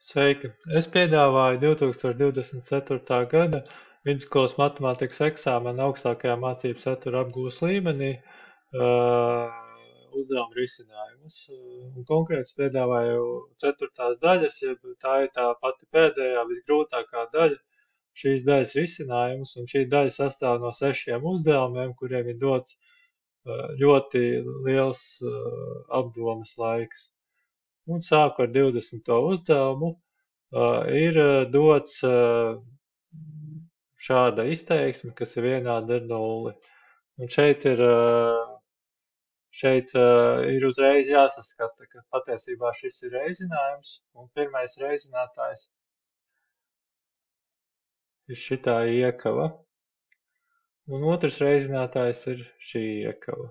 Sveiki! Es piedāvāju 2024. gada vidusskolas matemātikas eksāmena augstākajā mācību satura apgūves līmenī uzdevumu risinājumus. Un konkrēti piedāvāju 4. daļas, jeb tā ir tā pati pēdējā, visgrūtākā daļa šīs daļas risinājumus. Un šī daļa sastāv no 6 uzdevumiem, kuriem ir dots ļoti liels apdomas laiks. Un sāku ar 20. uzdevumu. Ir dots šāda izteiksme, kas ir vienāda ar 0. Un šeit ir uzreiz jāsaskata, ka patiesībā šis ir reizinājums, un pirmais reizinātājs ir šitā iekava, un otrs reizinātājs ir šī iekava.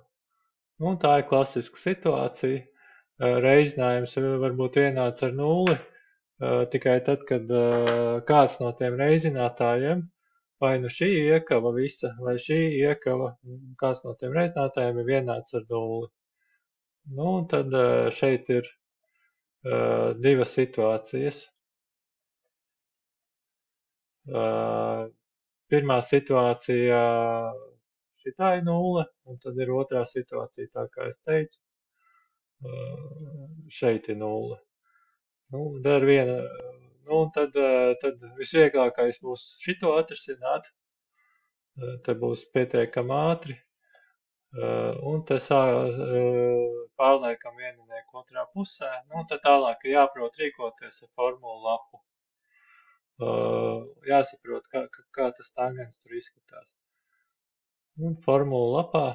Un tā ir klasiska situācija. Reizinājums var būt vienāds ar 0, tikai tad, kad kāds no tiem reizinātājiem, vai nu šī iekava visa, vai šī iekava, kāds no tiem reizinātājiem ir vienāds ar 0. Nu, un tad šeit ir divas situācijas. Pirmā situācija šitā ir 0, un tad ir otrā situācija, tā kā es teicu, šeit ir 0. Nu, dar viena, nu, un tad visvieglākais būs šito atrisināt. Te būs pietiekami ātri. Un te pārliekam vieninieku otrā pusē. Nu, tad tālāk ir jāprot rīkoties ar formulu lapu. Jāsaprot, kā tas tangents tur izskatās. Un formula lapā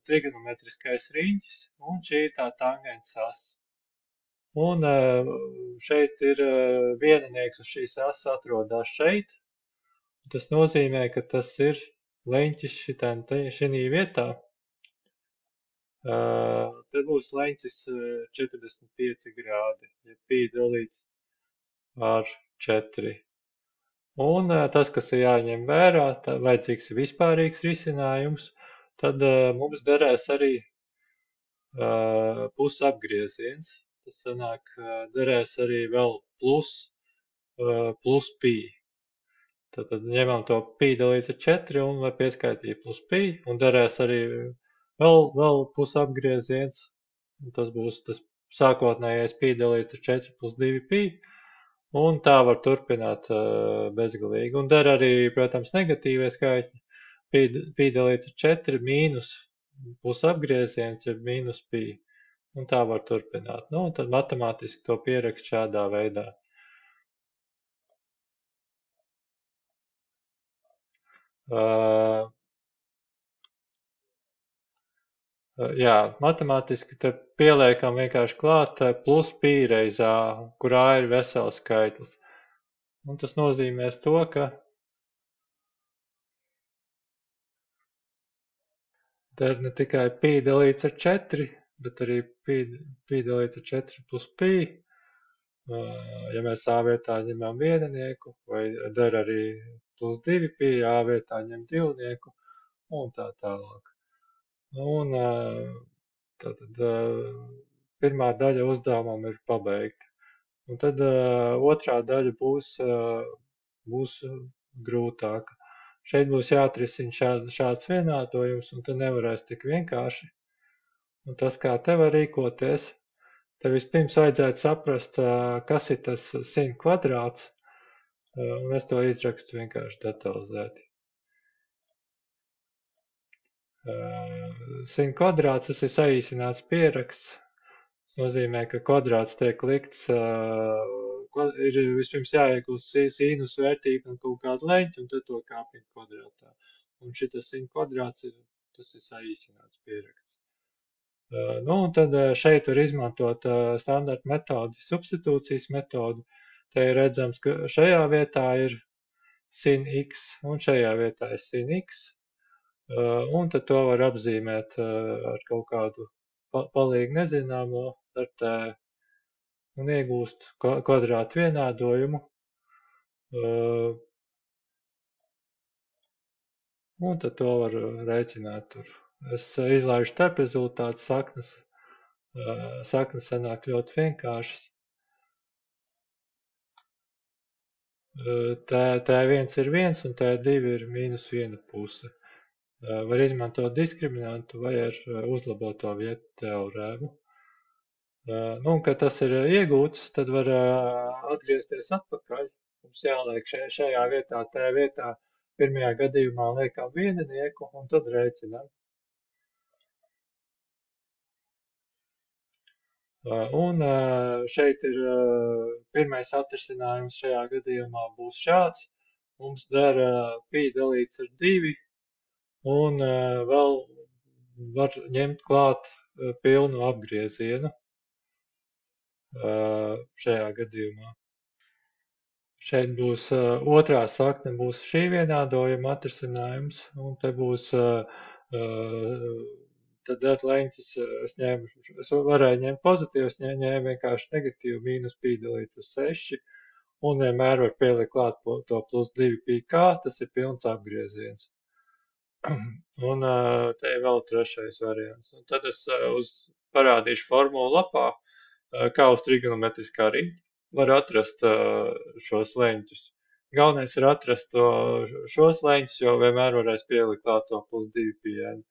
trigonometriskais riņķis, un šī ir tā tangents asa. Un šeit ir vieninieks uz šīs asas atrodas šeit. Tas nozīmē, ka tas ir leņķis šī vietā. Te būs leņķis 45 grādi, ja pi dalīts ar 4. Un tas, kas ir jāņem vērā, vajadzīgs vispārīgs risinājums, tad mums derēs arī pusapgrieziens. Tas sanāk, derēs arī vēl plus pi. Tad ņemam to pi dalīts ar 4 un vai pieskaitīt plus pi, un derēs arī vēl pusapgrieziens. Tas būs tas sākotnējais pi dalīts ar 4 plus 2 pi, un tā var turpināt bezgalīgi. Un der arī, protams, negatīvie skaitļi. Pi dalīts ar 4 mīnus pusapgrieziens, ja mīnus pi. Un tā var turpināt. Nu, un tad matemātiski to pierakst šādā veidā. Jā, matemātiski te pieliekam vienkārši klāt plus pi reiz a, kur a ir vesels skaitlis. Un tas nozīmēs to, ka der ne tikai pi dalīts ar 4, bet arī pi dalīts ar 4 plus pi. Ja mēs a vietā ņemam vieninieku, vai der arī plus 2 pi, a vietā ņem divnieku, un tā tālāk. Un tātad pirmā daļa uzdevumam ir pabeigta. Un tad otrā daļa būs grūtāka. Šeit būs jāatrisina šāds vienādojums, un te nevarēs tik vienkārši. Un tas, kā te var rīkoties, te vispirms vajadzētu saprast, kas ir tas sin kvadrāts, un es to izrakstu vienkārši detalizēti. Sin kvadrāts, tas ir saīsināts pieraksts. Tas nozīmē, ka kvadrāts tiek likts, ir vispirms jāiegūst sīnus vērtību un kaut kādu leņķi, un tad to kāpīt kvadrātā. Un šitas sin kvadrāts tas ir saīsināts pieraksts. Nu, un tad šeit var izmantot standarta metodi, substitūcijas metodi. Te ir redzams, ka šajā vietā ir sin x, un šajā vietā ir sin x. Un tad to var apzīmēt ar kaut kādu palīgi nezināmo ar tē, un iegūst kvadrātu vienādojumu. Un tad to var rēķināt tur. Es izlaižu starp rezultātu saknes. Saknes sanāk ļoti vienkāršas. T1 ir 1 un T2 ir -1 puse. Var izmantot diskriminantu vai ar uzlaboto vietu teorēmu. Nu, un, kad tas ir iegūts, tad var atgriezties atpakaļ. Mums jāliek šajā vietā, T vietā, pirmajā gadījumā liekam vieninieku un tad rēķinām. Un šeit ir pirmais atrisinājums šajā gadījumā būs šāds. Mums der pi dalīts ar 2 un vēl var ņemt klāt pilnu apgriezienu šajā gadījumā. Šeit būs otrā sakne, būs šī vienādojuma atrisinājums, un te būs tad ar leņķis es varēju ņemt pozitīvu, es ņēmu vienkārši negatīvu mīnus pi dalīts ar 6, un vienmēr var pielikt klāt to plus 2 pi kā, tas ir pilns apgrieziens. Un te ir vēl trešais variants. Un tad es parādīšu formulu lapā, kā uz trigonometriskā riņķa var atrast šos leņķus. Galvenais ir atrast šos leņķus, jo vienmēr varēs pielikt klāt to plus 2 pi n.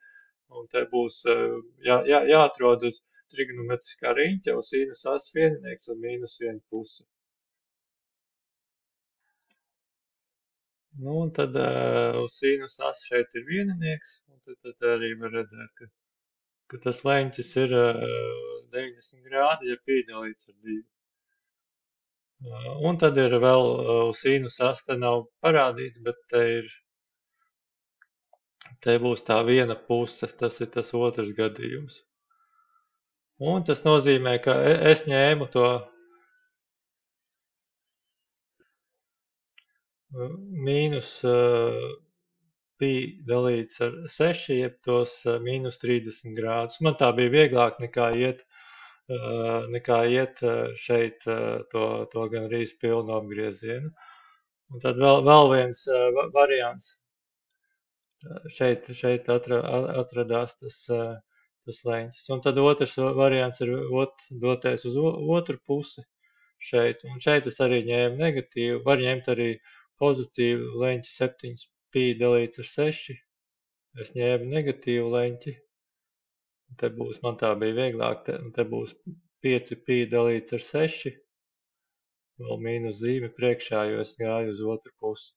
Un te būs jāatrod uz trigonometriskā riņķa uz sinus as vieninieks un -1 puse. Nu, un tad uz sinus as šeit ir vieninieks, un tad arī var redzēt, ka tas leņķis ir 90 grādi, ja pi dalīts ar 2. Un tad ir vēl uz sinus as, te nav parādīts, bet te būs tā viena puse, tas ir tas otrs gadījums. Un tas nozīmē, ka es ņēmu to mīnus pi dalīts ar 6, jeb tos mīnus 30 grādus. Man tā bija vieglāk nekā iet šeit to gan arī pilnu apgriezienu. Un tad vēl viens variants. Šeit atradās tas leņķis. Un tad otrs variants ir doties uz otru pusi šeit. Un šeit es arī ņēmu negatīvu. Var ņemt arī pozitīvu leņķi 7 pi dalīts ar 6. Es ņēmu negatīvu leņķi. Te būs, man tā bija vieglāk, te būs 5 pi dalīts ar 6, vēl mīnus zīme priekšā, jo es gāju uz otru pusi.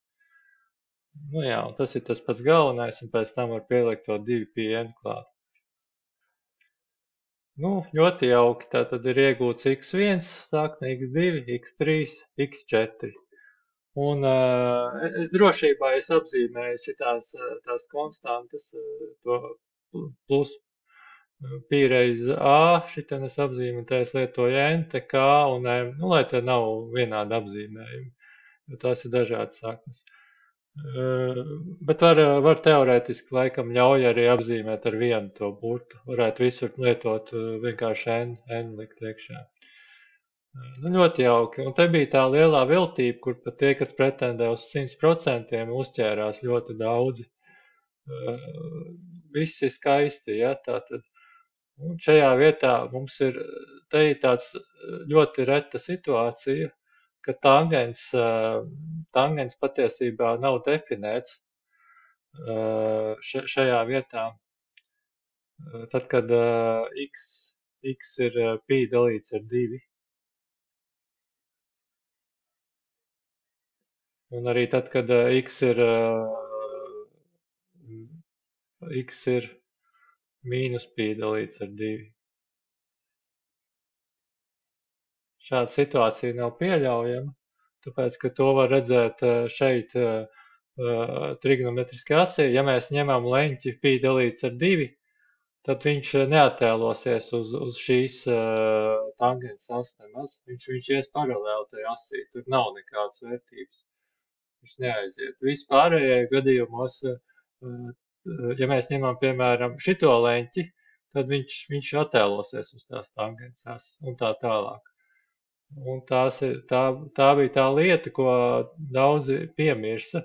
Nu jā, un tas ir tas pats galvenais, un pēc tam var pielikt to 2 pi n klāt. Nu, ļoti jauki, tā tad ir iegūts x1, sakne x2, x3, x4. Un es drošībā apzīmēju šitās tās konstantas, to plus pi reiz a, šitien es apzīmēju, te es lietoju n, te k un m, nu, lai te nav vienādi apzīmējumi, jo tās ir dažādas saknes. Bet var teorētiski laikam ļauj arī apzīmēt ar vienu to burtu, varētu visur lietot vienkārši n likt iekšā. Nu, ļoti jauki, un te bija tā lielā viltība, kur pat tie, kas pretendē uz 100%, uzķērās ļoti daudzi. Viss ir skaisti, ja, tātad. Un šajā vietā mums ir tāds ļoti reta situācija, ka tangens patiesībā nav definēts šajā vietā. Tad, kad x ir pi dalīts ar 2. Un arī tad, kad x ir mīnus pi dalīts ar 2. Šāda situācija nav pieļaujama, tāpēc, ka to var redzēt šeit trigonometriskā asī. Ja mēs ņemam leņķi pi dalīts ar 2, tad viņš neattēlosies uz šīs tangens as nemaz. Viņš ies paralēli tajā asī, tur nav nekādas vērtības. Viņš neaiziet. Vispārējie gadījumos, ja mēs ņemam, piemēram, šito leņķi, tad viņš attēlosies uz tās tangens as un tā tālāk. Un tā bija tā lieta, ko daudzi piemirsa.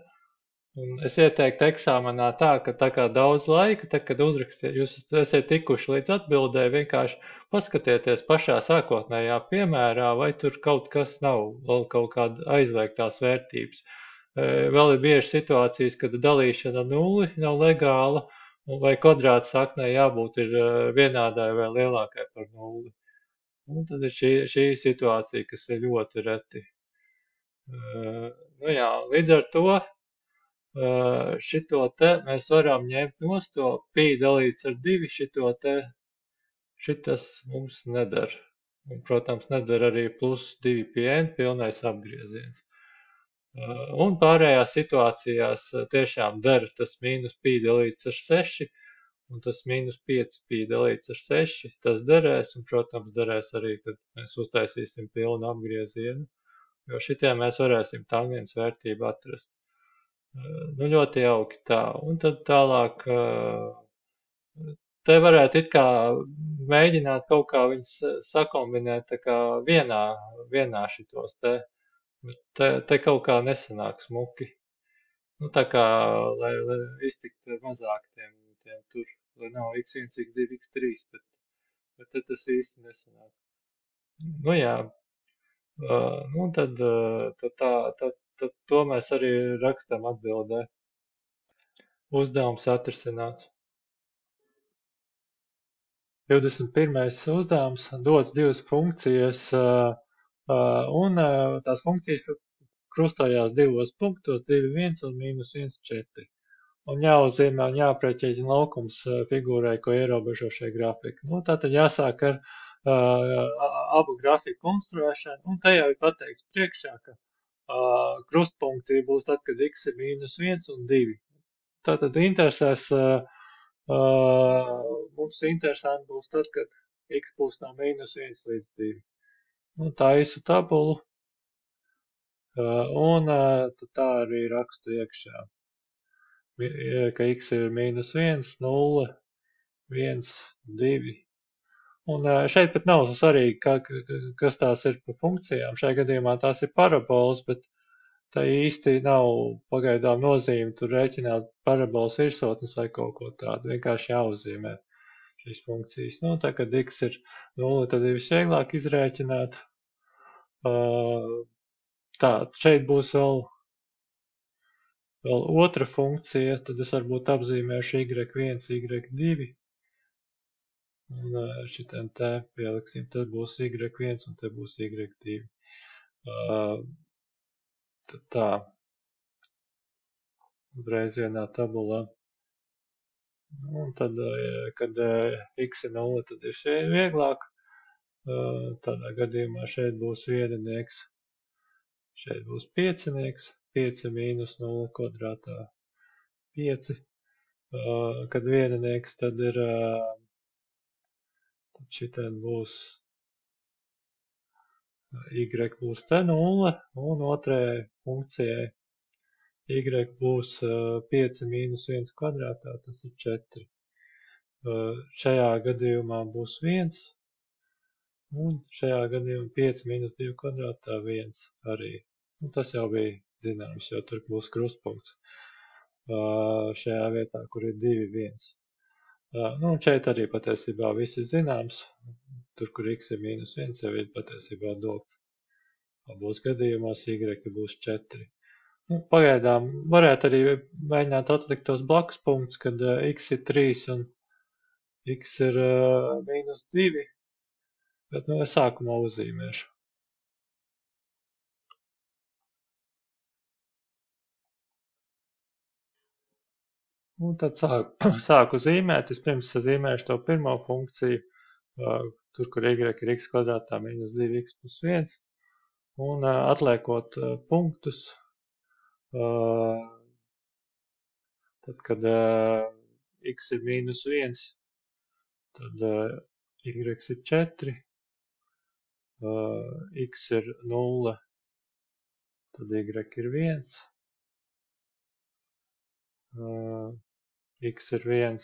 Un es ieteiktu eksāmenā tā kā daudz laika, kad uzrakstiet, jūs esat tikuši līdz atbildē, vienkārši paskatieties pašā sākotnējā piemērā, vai tur kaut kas nav, vēl kaut kāda aizliegtās vērtības. Vēl ir bieži situācijas, kad dalīšana nulli nav legāla, vai kvadrāta saknē jābūt ir vienādai vai lielākai par nulli. Un tad ir šī situācija, kas ir ļoti reti. Nu jā, līdz ar to šito te mēs varam ņemt nost to pi dalīts ar 2, šitas mums nedara. Un, protams, nedara arī plus 2 pie n pilnais apgrieziens. Un pārējās situācijās tiešām der tas mīnus pi dalīts ar 6, un tas mīnus 5 pi dalīts ar 6, tas derēs, un, protams, derēs arī, kad mēs uztaisīsim pilnu apgriezienu, jo šitiem mēs varēsim tangens vērtību atrast. Nu, ļoti jauki tā. Un tad tālāk, te varētu it kā mēģināt kaut kā viņus sakombinēt tā kā vienā šitos te, bet te kaut kā nesanāk smuki. Nu, tā kā, lai iztikt mazāk tiem tur, lai nav x1, x2, x3, bet te tas īsti nesanāk. Nu jā, nu tad to mēs arī rakstam atbildē. Uzdevums atrisināts. 21. uzdevums dots divas funkcijas, un tās funkcijas krustojās divos punktos, 2, 1 un mīnus 1, 4. Un jāuzzīmē un jāaprēķina laukums figūrai, ko ierobežo šie grafiki. Nu, tātad jāsāk ar abu grafiku konstruēšanu, un te jau ir pateikts priekšā, ka krustpunkti būs tad, kad x ir mīnus 1 un 2. Tātad interesēs, mums interesanti būs tad, kad x būs no mīnus 1 līdz 2. Nu, tā īsu tabulu, un tad tā arī rakstu iekšā, ka x ir mīnus 1, 0, 1, 2. Un šeit pat nav svarīgi, kas tās ir par funkcijām. Šajā gadījumā tās ir parabolas, bet tā īsti nav pagaidām nozīme tur rēķināt parabolas virsotnes vai kaut ko tādu. Vienkārši jāuzzīmē šīs funkcijas. Nu, tā, kad x ir 0, tad ir visvieglāk izrēķināt. Tā, šeit būs vēl otra funkcija, tad es varbūt apzīmēšu y1, y2. Un šitien te pieliksim, tad būs y1 un te būs y2. Tad tā, uzreiz vienā tabulā. Un tad, kad x ir 0, tad ir vieglāk. Tādā gadījumā šeit būs vieninieks, šeit būs piecinieks, 5 mīnus 0 kvadrātā 5. Kad vieninieks, tad ir, tad šitien būs y būs te 0, un otrajai funkcijai y būs 5 mīnus 1 kvadrātā, tas ir 4. Šajā gadījumā būs 1, un šajā gadījumā 5 mīnus 2 kvadrātā 1 arī. Nu, tas jau bija zināms, jo tur būs krustpunkts šajā vietā, kur ir 2, 1. Nu, šeit arī patiesībā viss ir zināms. Tur, kur x ir mīnus 1, jau ir patiesībā dots. Abos gadījumos y būs 4. Nu, pagaidām varētu arī mēģināt atlikt tos blakus punktus, kad x ir 3 un x ir mīnus 2, bet nu es sākumā uzzīmēšu. Un tad sāku zīmēt, vispirms zīmēšu to pirmo funkciju, tur, kur y ir x kvadrātā mīnus 2x plus 1, un atliekot punktus, tad, kad x ir mīnus 1, tad y ir 4, x ir 0, tad y ir 1, x ir 1,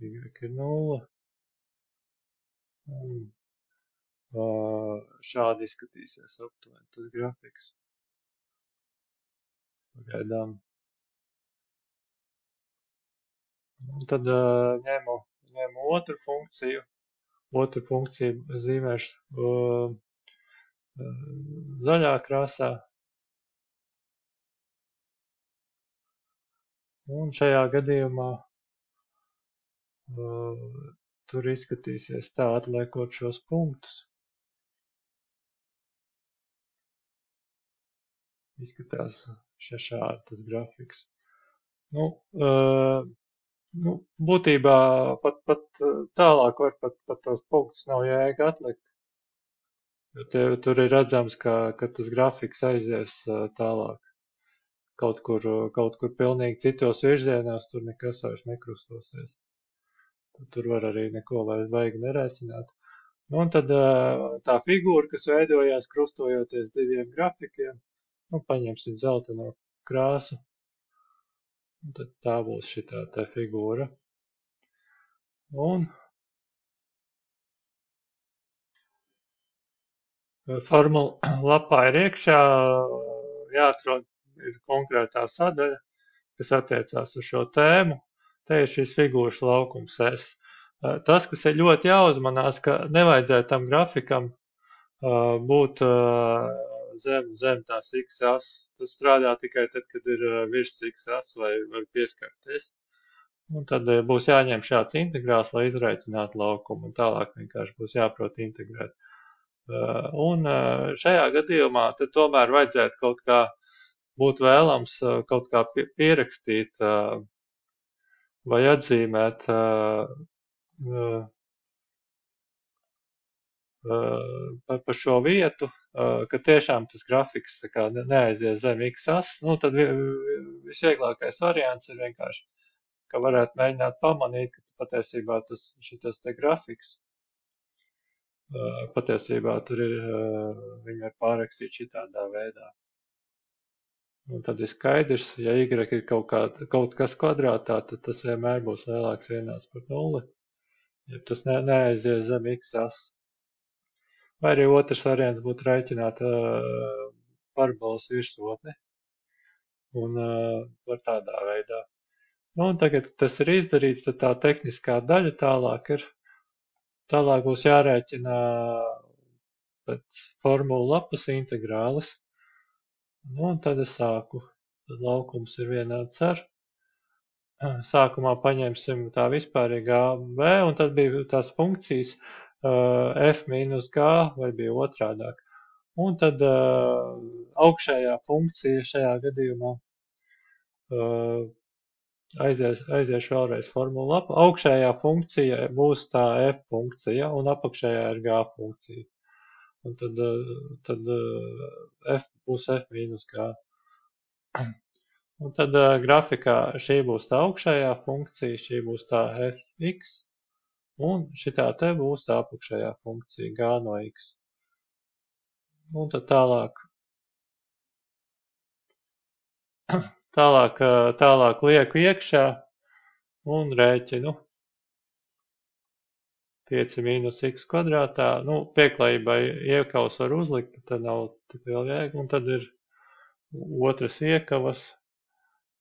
y ir 0, un šādi izskatīsies aptuveni tas grafiks. Pagaidām. Un tad ņēmu otru funkciju zīmēšu zaļā krāsā. Un šajā gadījumā tur izskatīsies tā, atliekot šos punktus. Izskatās šādi tas grafiks. Būtībā pat tālāk var pat tos punktus nav jēga atlikt. Tur ir redzams, ka tas grafiks aizies tālāk. Kaut kur pilnīgi citos virzienos, tur nekas vairs nekrustosies. Tur var arī neko vairs baigi nerēķināt. Un tad tā figūra, kas veidojās krustojoties diviem grafikiem, paņemsim zeltaino krāsu, un tad tā būs šitā te figūra. Un formula lapā ir iekšā, jāatrod ir konkrētā sadaļa, kas attiecās uz šo tēmu. Te ir šis figūras laukums S. Tas, kas ir ļoti jāuzmanās, ka nevajadzētu tam grafikam būt zem tās x-as. Tas strādā tikai tad, kad ir virs x-as vai var pieskarties. Un tad būs jāņem šāds integrāls, lai izraicinātu laukumu, un tālāk vienkārši būs jāprot integrēt. Un šajā gadījumā tad tomēr vajadzētu kaut kā būt vēlams kaut kā pierakstīt vai atzīmēt par šo vietu, ka tiešām tas grafiks neaizies zem x-as. Tad visvieglākais variants ir vienkārši, ka varētu mēģināt pamanīt, ka patiesībā šitas te grafiks, patiesībā tur ir, viņi var pārrakstīt šitādā veidā. Un tad ir skaidrs, ja y ir kaut kas kvadrātā, tad tas vienmēr būs lielāks vienāds par 0, ja tas neaizies zem x-as. Vai arī otrs variants būtu rēķināt parabolas virsotni, un var tādā veidā. Un tagad, kad tas ir izdarīts, tad tā tehniskā daļa tālāk būs jārēķina pēc formulu lapas integrālis. Un tad es sāku. Tad laukums ir vienāds ar. Sākumā paņemsim tā vispārīgā b, un tad bija tās funkcijas f mīnus g, vai bija otrādāk. Un tad augšējā funkcija šajā gadījumā aiziešu vēlreiz formulu lapu. Augšējā funkcija būs tā f funkcija, un apakšējā ir g funkcija. Un tad f būs f mīnus g. Un tad grafikā šī būs tā augšējā funkcija, šī būs tā fx, un šitā te būs tā apakšējā funkcija g no x. Un tad tālāk lieku iekšā un rēķinu 5 mīnus x kvadrātā. Pieklājībai iekavas var uzlikt, bet tad nav tik liela jēga. Un tad ir otras iekavas,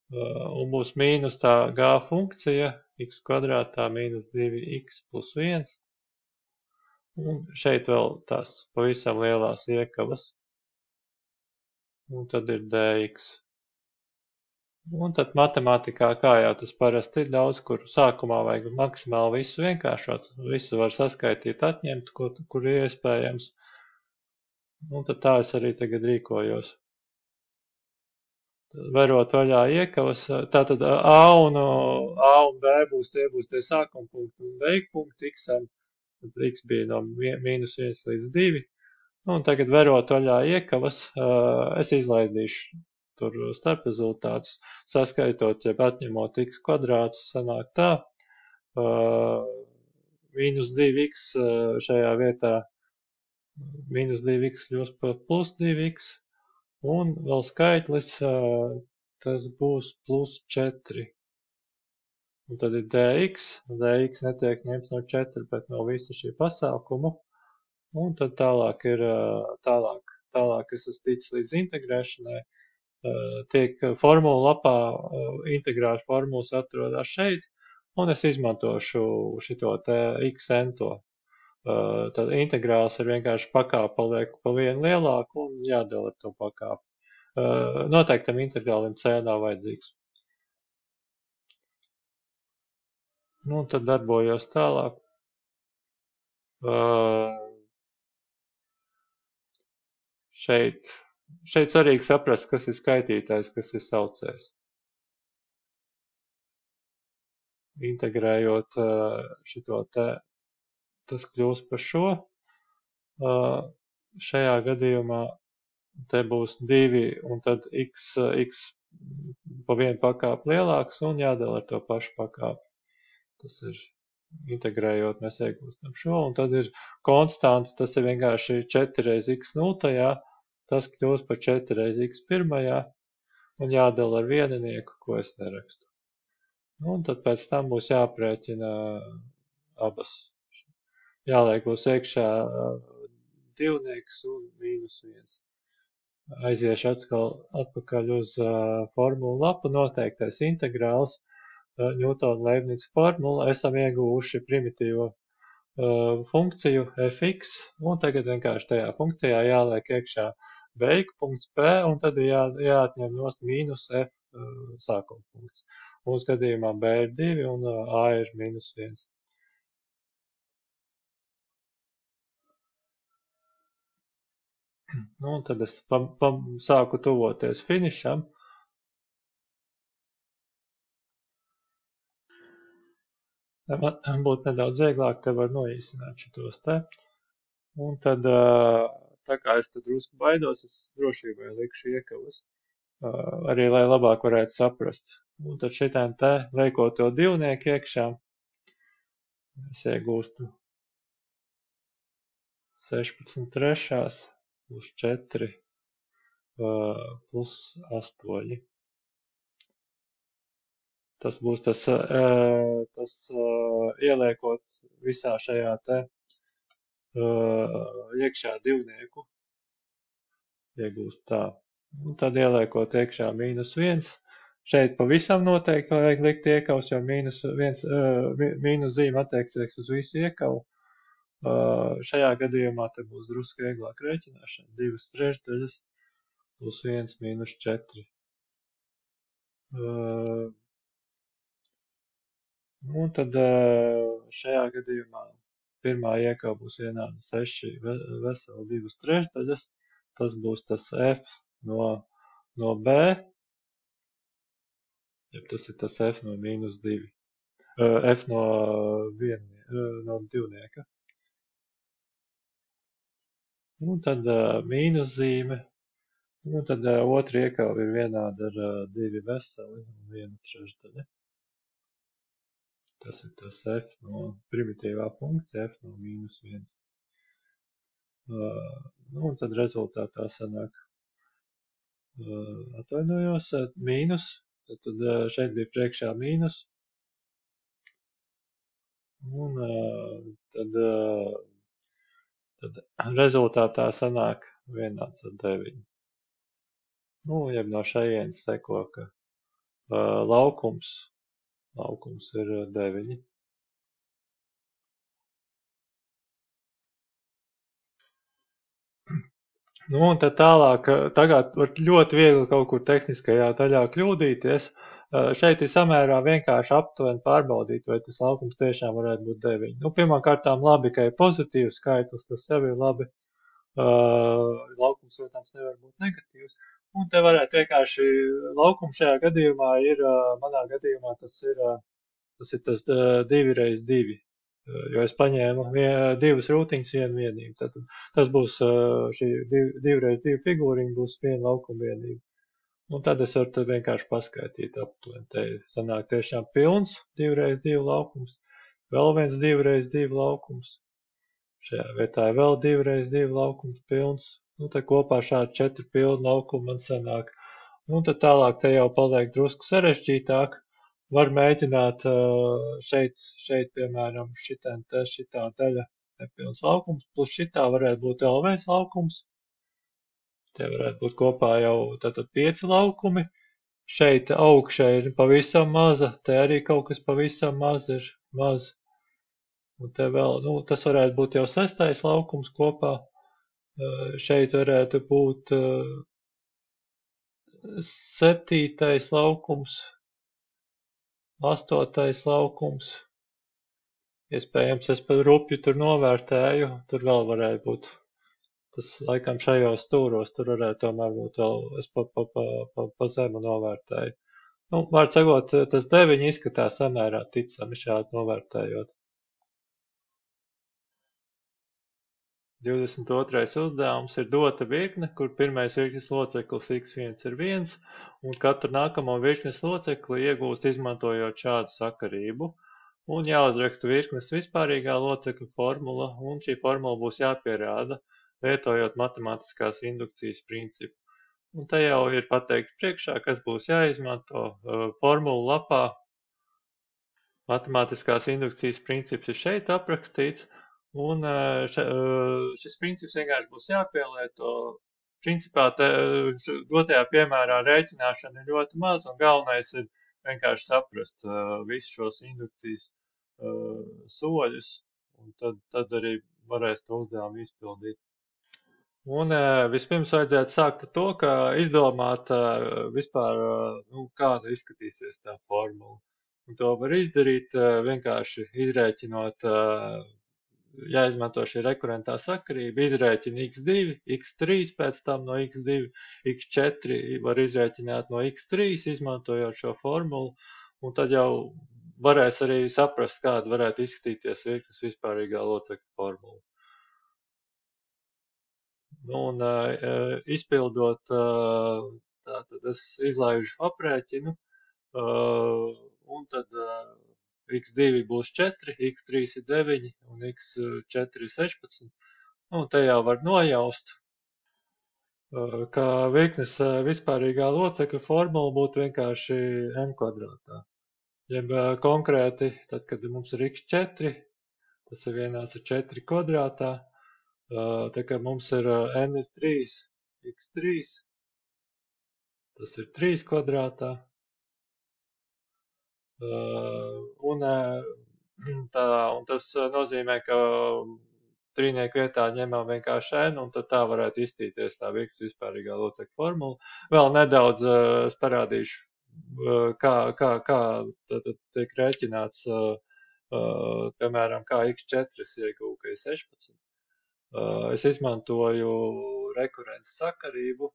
un būs mīnus tā g funkcija, x kvadrātā mīnus 2x plus 1. Un šeit vēl tās pavisam lielās iekavas. Un tad ir dx. Un tad matemātikā, kā jau tas parasti ir, daudz, kur sākumā vajag maksimāli visu vienkāršot. Visu var saskaitīt, atņemt, kur ir iespējams. Un tad tā es arī tagad rīkojos. Verot vaļā iekavas, tātad A un B būs tie sākuma punkti un beigpunkti x-am. Tad x bija no mīnus 1 līdz 2. Un tagad verot vaļā iekavas, es izlaidīšu tur starp rezultātus, saskaitot, ja atņemot x kvadrātus, sanāk tā, mīnus 2x šajā vietā, mīnus 2x kļūst par plus 2x, un vēl skaitlis, tas būs plus 4. Un tad ir dx netiek ņemts no 4, bet no visa šī pasākumu, un tad tālāk es esmu ticis līdz integrēšanai, tiek formula lapā, integrāžu formulas atrodas šeit, un es izmantošu šito te xn to. Tad integrāls ir vienkārši pakāpe paliek pa vienu lielāku un jādala ar to pakāpi. Noteiktam integrālim C nav vajadzīgs. Nu, tad darbojos tālāk. Šeit svarīgi saprast, kas ir skaitītājs, kas ir saucējs. Integrējot šito te, tas kļūs par šo. Šajā gadījumā te būs 2 un tad x pa vienu pakāpi lielāks un jādala ar to pašu pakāpi. Tas ir integrējot, mēs iegūstam šo, un tad ir konstants, tas ir vienkārši 4 reiz x nultajā, tas kļūst par 4 reiz x pirmajā, un jādala ar vieninieku, ko es nerakstu. Nu, un tad pēc tam būs jāprēķina abas. Jāliek būs iekšā divnieks un -1. Aiziešu atpakaļ uz formulu lapu, noteiktais integrāls, Ņūtona-Leibnica formula, esam ieguvuši primitīvo funkciju fx, un tagad vienkārši tajā funkcijā jāliek iekšā beigu punkts p, un tad ir jāatņem nost mīnus f sākuma punkts. Mūsu gadījumā b ir 2 un a ir -1. Nu, un tad es sāku tuvoties finišam. Man būtu nedaudz vieglāk, te var noīsināt šitos te. Un tad, tā kā es tad drusku baidos, es drošībai likšu iekavas. Arī, lai labāk varētu saprast. Un tad šitām te, liekot to divnieku iekšā, es iegūstu 16 trešās plus 4 plus 8. Tas būs tas ieliekot visā šajā te iekšā divnieku, iegūst tā. Un tad ieliekot iekšā -1, šeit pavisam noteikti vajag likt iekavs, jo mīnus zīme attieksies uz visu iekavu. Šajā gadījumā te būs drusku vieglāk rēķināšana, 2 trešdaļas plus 1 mīnus 4. Un tad šajā gadījumā pirmā iekava būs vienāda 6 veseli 2 trešdaļas. Tas būs tas f no b, ja tas ir tas f no -2, f no divnieka. Un tad mīnuszīme, un tad otra iekava ir vienāda ar 2 veseli un 1 trešdaļa. Tas ir tas f no primitīvā funkcija, f no -1. Nu, un tad rezultātā sanāk, atvainojos, mīnus, tad šeit bija priekšā mīnus, un tad rezultātā sanāk vienāds ar 9. Nu, jeb no šajienes seko, ka laukums ir 9. Nu, un tad tālāk, tagad var ļoti viegli kaut kur tehniskajā daļā kļūdīties. Šeit ir samērā vienkārši aptuveni pārbaudīt, vai tas laukums tiešām varētu būt 9. Nu, pirmkārtām labi, ka ir pozitīvs skaitlis, tas jau ir labi. Laukums, protams, nevar būt negatīvs. Un te varētu vienkārši, laukums šajā gadījumā ir, manā gadījumā tas ir tas 2 reiz 2. Jo es paņēmu 2 rūtiņas, 1 vienību. Tad tas būs šī 2 reiz 2 figūriņa, būs 1 laukuma vienība. Un tad es varu vienkārši paskaitīt aptuveni. Te sanāk tiešām pilns 2 reiz 2 laukums, vēl viens 2 reiz 2 laukums. Šajā vietā ir vēl 2 reiz 2 laukums pilns. Nu, te kopā šādi 4 pilni laukumi man sanāk. Nu, tad tālāk te jau paliek drusku sarežģītāk. Var mēģināt šeit, piemēram, šitā daļa nepilns laukums, plus šitā varētu būt vēl viens laukums. Tie varētu būt kopā jau tātad 5 laukumi. Šeit augšā ir pavisam maza, te arī kaut kas pavisam maz ir maz. Un te vēl, tas varētu būt jau 6. laukums kopā. Šeit varētu būt 7. laukums, 8. laukums. Iespējams, es par rupju tur novērtēju, tur vēl varētu būt. Tas laikam šajos stūros, tur varētu tomēr būt vēl, es pa zemu novērtēju. Var sakot, tas 9 izskatās samērā ticami šādi novērtējot. 22. uzdevums ir dota virkne, kur pirmais virknes loceklis x1 ir 1, un katru nākamo virknes locekli iegūst izmantojot šādu sakarību. Un jāuzraksta virknes vispārīgā locekļa formula, un šī formula būs jāpierāda, lietojot matemātiskās indukcijas principu. Un te jau ir pateikts priekšā, kas būs jāizmanto formulu lapā. Matemātiskās indukcijas princips ir šeit aprakstīts, un šis princips vienkārši būs jāpielieto. Principā dotajā piemērā rēķināšana ir ļoti maz, un galvenais ir vienkārši saprast visus šos indukcijas soļus, un tad arī varēs to uzdevumu izpildīt. Un vispirms vajadzētu sākt ar to, ka izdomāt vispār, kāda izskatīsies tā formula. Un to var izdarīt vienkārši izrēķinot, jāizmanto šī rekurentā sakarība, izrēķina x2, x3 pēc tam no x2, x4 var izrēķināt no x3, izmantojot šo formulu, un tad jau varēs arī saprast, kāda varētu izskatīties virknes vispārīgā locekļa formula. Un izpildot, tātad es izlaižu aprēķinu, un tad x2 būs 4, x3 ir 9 un x4 ir 16. Te jau var nojaust, ka virknes vispārīgā locekļa formula būtu vienkārši n kvadrātā. Jeb konkrēti, tad, kad mums ir x4, tas ir vienāds ar 4 kvadrātā, tā kā mums ir n ir 3, x3, tas ir 3 kvadrātā. Un tas nozīmē, ka trīnieku vietā ņemam vienkārši n, un tad tā varētu izstīties tā virknes vispārīgā locekļa formula. Vēl nedaudz es parādīšu, kā tad tiek rēķināts, piemēram, kā x4 es ieguvu, ka ir 16. Es izmantoju rekurents sakarību,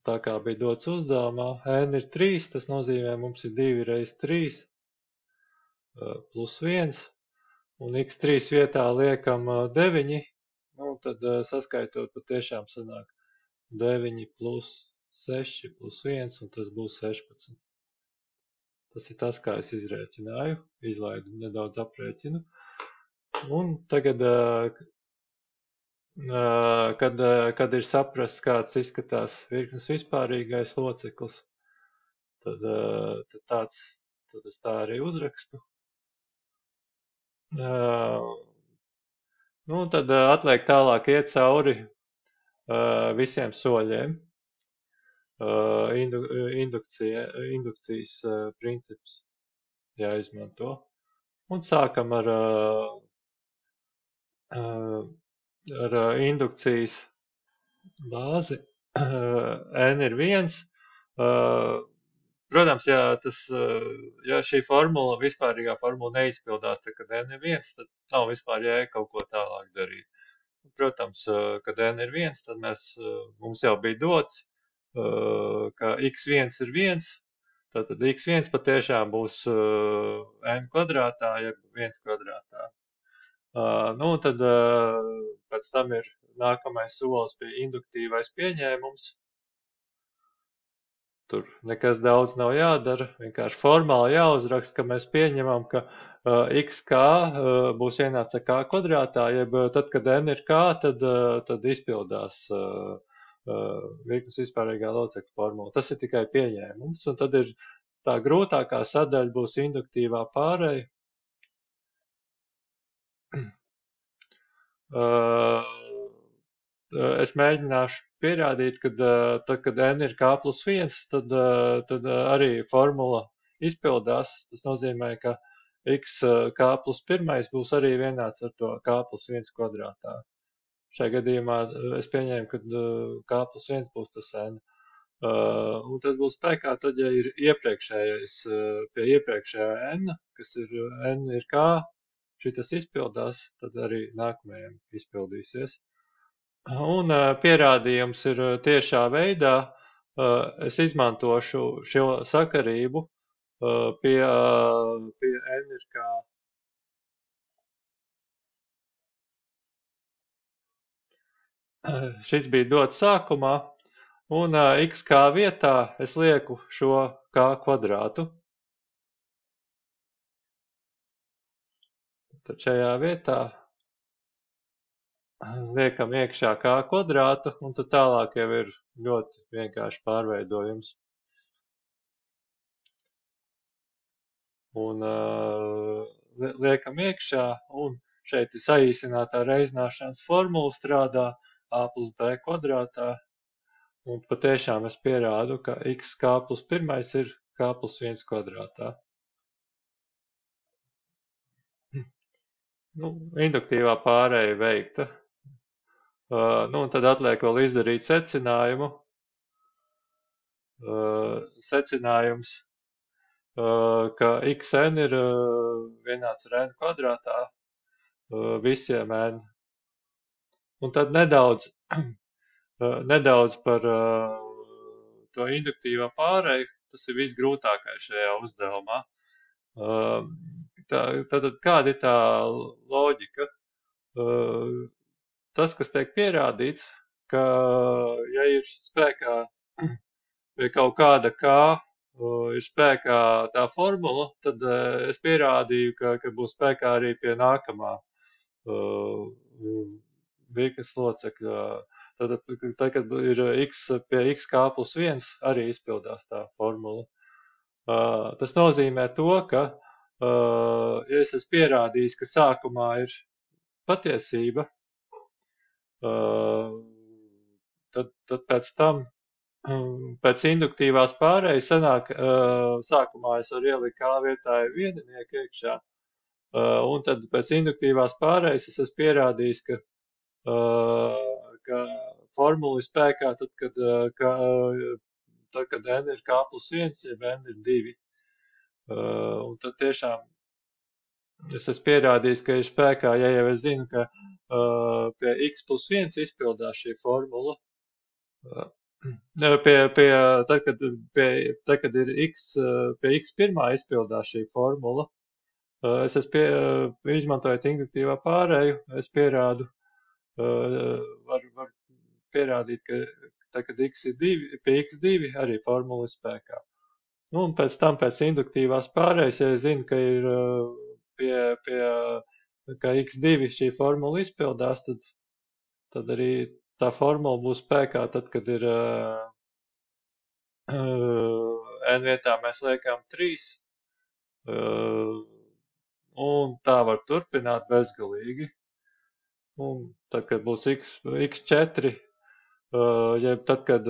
tā kā bija dots uzdevumā. N ir 3, tas nozīmē mums ir 2 reiz 3 plus 1, un x3 vietā liekam 9, tad saskaitot patiešām sanāk 9 plus 6 plus 1, un tas būs 16. Tas ir tas, kā es izrēķināju, izlaidu nedaudz aprēķinu. Un tagad, kad ir saprasts, kāds izskatās virknes vispārīgais loceklis, tad es tā arī uzrakstu. Tad atliek tālāk iet cauri visiem soļiem. Indukcijas princips jāizmanto. Un sākam ar indukcijas bāzi. N ir 1. Protams, ja šī formula, vispārīgā formula neizpildās, tad, kad n ir 1, tad nav vispār jēga kaut ko tālāk darīt. Protams, kad n ir 1, tad mums jau bija dots, ka x1 ir 1, tātad x1 patiešām būs n kvadrātā, jeb 1 kvadrātā. Tad pēc tam ir nākamais solis bija induktīvais pieņēmums. Tur nekas daudz nav jādara, vienkārši formāli jāuzraksta, ka mēs pieņemam, ka xk būs vienāds ar k kvadrātā, jeb tad, kad n ir k, tad izpildās virknes vispārīgā locekļa formula. Tas ir tikai pieņēmums, un tad ir tā grūtākā sadaļa būs induktīvā pāreja. es mēģināšu pierādīt, ka tad, kad n ir k plus 1, tad arī formula izpildās. Tas nozīmē, ka x k plus 1 būs arī vienāds ar to k plus 1 kvadrātā. Šajā gadījumā es pieņēmu, ka k plus 1 būs tas n. Un tas būs spēkā tad, ja ir iepriekšējais pie iepriekšējā n, kas ir n ir k, šitas izpildās, tad arī nākamajam izpildīsies. Un pierādījums ir tiešā veidā. Es izmantošu šo sakarību pie n ir k. Šis bija dots sākumā. Un x kā vietā es lieku šo k kvadrātu. Tad šajā vietā liekam iekšā k kvadrātu, un tad tālāk jau ir ļoti vienkārši pārveidojums. Un liekam iekšā, un šeit ir saīsinātā reizināšanas formula strādā a plus b kvadrātā. Un patiešām es pierādu, ka x k plus 1 ir k plus 1 kvadrātā. Induktīvā pārēja veikta. Un tad atliek vēl izdarīt secinājumu. Secinājums, ka xn ir vienāds ar n kvadrātā visiem n. Un tad nedaudz par to induktīvā pārēju. Tas ir visgrūtākais šajā uzdevumā. Tad kāda ir tā loģika? Tas, kas tiek pierādīts, ka ja ir spēkā pie kaut kāda k ir spēkā tā formula, tad es pierādīju, ka būs spēkā arī pie nākamā virknes locekļa. Tad, kad ir x pie x k plus 1, arī izpildās tā formula. Tas nozīmē to, ka, ja es esmu pierādījis, ka sākumā ir patiesība, tad pēc tam, pēc induktīvās pārējas sanāk, sākumā es varu ielikt k vietā viennieku iekšā, un tad pēc induktīvās pārējas es esmu pierādījis, ka formula ir spēkā tad, kad n ir k plus 1, jeb n ir 2. Un tad tiešām es esmu pierādījis, ka ir spēkā, ja jau es zinu, ka pie x plus 1 izpildās šī formula. Tad, kad ir x, pie x pirmā izpildās šī formula, es esmu izmantojot induktīvā pārēju, es pierādu, var pierādīt, ka tad, kad x ir 2, pie x2 arī formula ir spēkā. Un pēc tam, pēc induktīvās pārējas, ja es zinu, ka ir ka x2 šī formula izpildās, tad arī tā formula būs spēkā tad, kad ir n vietā mēs liekam 3. Un tā var turpināt bezgalīgi. Un tad, kad būs x4, jeb tad, kad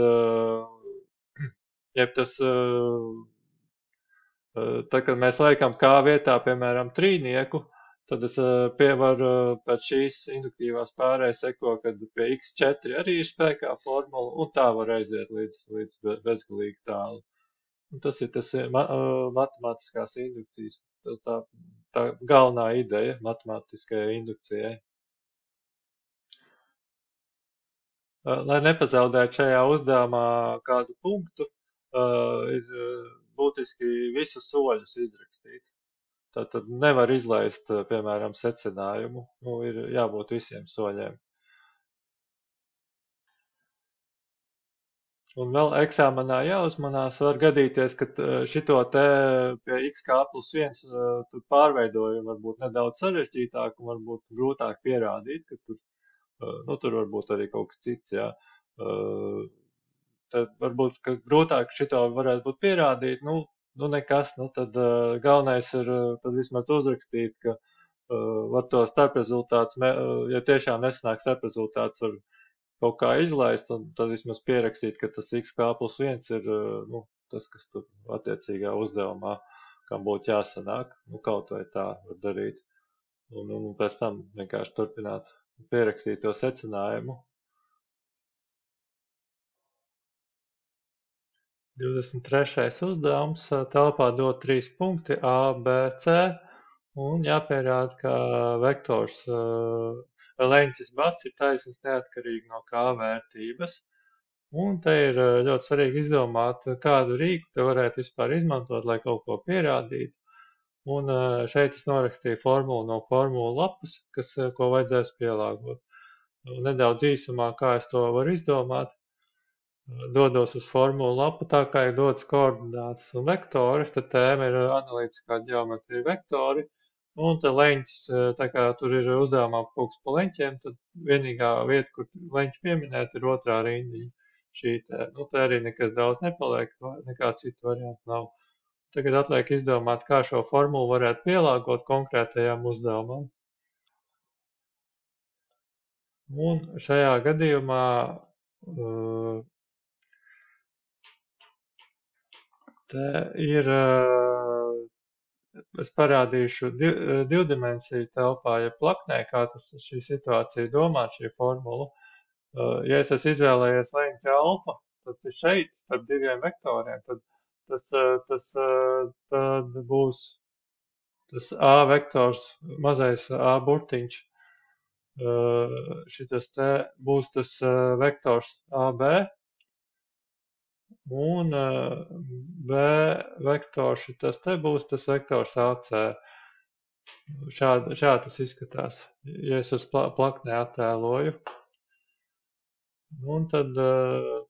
tad, kad mēs liekam k vietā, piemēram, trīnieku, tad es varu pēc šīs induktīvās pārējas seko, kad pie x4 arī ir spēkā formula, un tā var aiziet līdz bezgalīgi tālu. Un tas ir tas matemātiskās indukcijas, tā galvenā ideja matemātiskajai indukcijai. Lai nepazaudētu šajā uzdevumā kādu punktu, ir būtiski visus soļus izrakstīt. Tātad nevar izlaist, piemēram, secinājumu. Ir jābūt visiem soļiem. Un vēl eksāmenā jāuzmanās, var gadīties, ka šito te pie xk plus 1 tur pārveidojumu varbūt nedaudz sarežģītāk un varbūt grūtāk pierādīt, ka tur varbūt arī kaut kas cits, jā. Tad varbūt, ka grūtāk šito varētu būt pierādīt, nekas, tad galvenais ir tad vismaz uzrakstīt, ka var to starprezultātus, ja tiešām nesanāk starprezultātus, var kaut kā izlaist un tad vismaz pierakstīt, ka tas xk plus 1 ir nu, tas, kas tur attiecīgā uzdevumā, kam būtu jāsanāk. Nu, kaut vai tā var darīt. Un pēc tam vienkārši turpināt pierakstīt to secinājumu. 23. uzdevums telpā dod 3 punkti A, B, C un jāpierāda, ka vektors leņķis bats ir taisnīgs neatkarīgi no K vērtības. Un te ir ļoti svarīgi izdomāt, kādu rīku te varētu vispār izmantot, lai kaut ko pierādītu. Un šeit es norakstīju formulu no formulu lapas, ko vajadzēs pielāgot. Nedaudz īsumā, kā es to varu izdomāt. Dodos uz formulu lapu, tā kā ir dots koordināts un vektori, tad tēma ir analītiskā ģeometrija vektori, un te leņķis, tā kā tur ir uzdevumā kaut kas pa leņķiem, tad vienīgā vieta, kur leņķi pieminēt, ir otrā rindiņa. Šī te, nu te arī nekas daudz nepaliek, nekā citu variantu nav. Tagad atliek izdomāt, kā šo formulu varētu pielāgot konkrētajām uzdevumam. Un šajā gadījumā te ir, es parādīšu divdimensiju telpā, ja plaknē, kā šī situācija domāt, šī formula. Ja es esmu izvēlējies leņķa alfa, tas ir šeit, starp diviem vektoriem, tad būs tas A vektors, mazais A burtiņš, šitas te būs tas vektors AB, un B vektors, šitas te būs tas vektors AC. Šādi tas izskatās, ja es uz plaknē attēloju. Un tad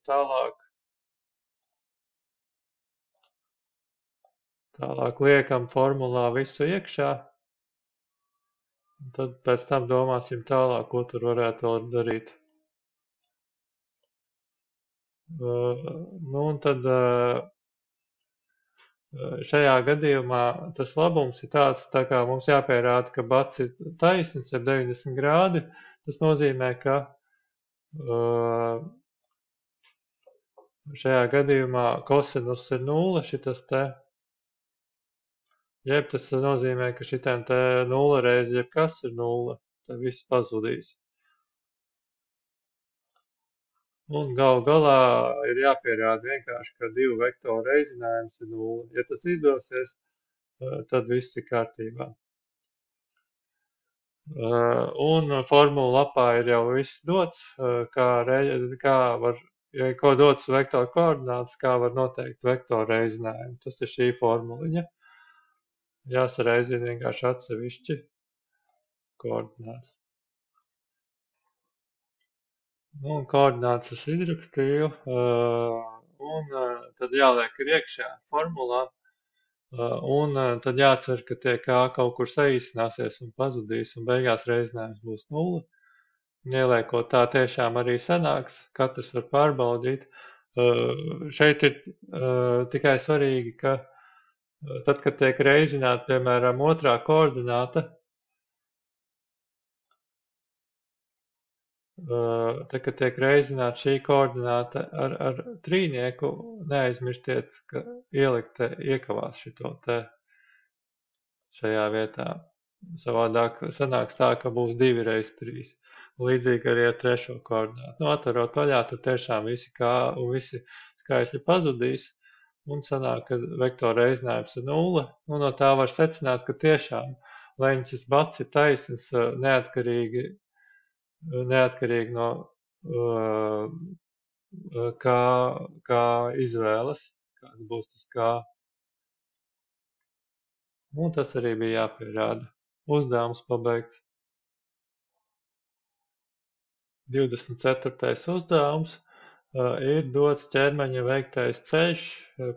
tālāk liekam formulā visu iekšā. Un tad pēc tam domāsim tālāk, ko tur varētu vēl darīt. Nu, un tad šajā gadījumā tas labums ir tāds, tā kā mums jāpierāda, ka bats ir taisns ar 90 grādi. Tas nozīmē, ka šajā gadījumā kosinus ir 0, šitas te. Jeb tas nozīmē, ka šitiem te 0 reiz jebkas ir 0, tad viss pazudīs. Un galu galā ir jāpierāda vienkārši, ka divu vektoru reizinājums ir 0. Ja tas izdosies, tad viss ir kārtībā. Un formula lapā ir jau viss dots, kā var, ja ko dots vektoru koordināts, kā var noteikt vektoru reizinājumu. Tas ir šī formuliņa. Jāsareizina vienkārši atsevišķi koordināts. Nu, un koordināts es izrakstīju, un tad jāliek ir iekšā formulā, un tad jācer, ka tie kā kaut kur saīsināsies un pazudīs, un beigās reizinājums būs 0. Ieliekot tā tiešām arī sanāks, katrs var pārbaudīt. Šeit ir tikai svarīgi, ka tad, kad tiek reizināta, piemēram, otrā koordināta, tad, kad tiek reizināta šī koordināta ar trīnieku, neaizmirstiet, ka ielikt iekavās šito te šajā vietā. Savādāk sanāks tā, ka būs 2 reiz 3. Līdzīgi arī ar trešo koordinātu. Nu, atverot vaļā, tur tiešām visi kā un visi skaitļi pazudīs, un sanāk, ka vektora reizinājums ir 0. Un no tā var secināt, ka tiešām leņķis bats ir taisns neatkarīgi no kā izvēles, kāds būs tas kā. Un tas arī bija jāpierāda. Uzdevums pabeigts. 24. uzdevums ir dots ķermeņa veiktais ceļš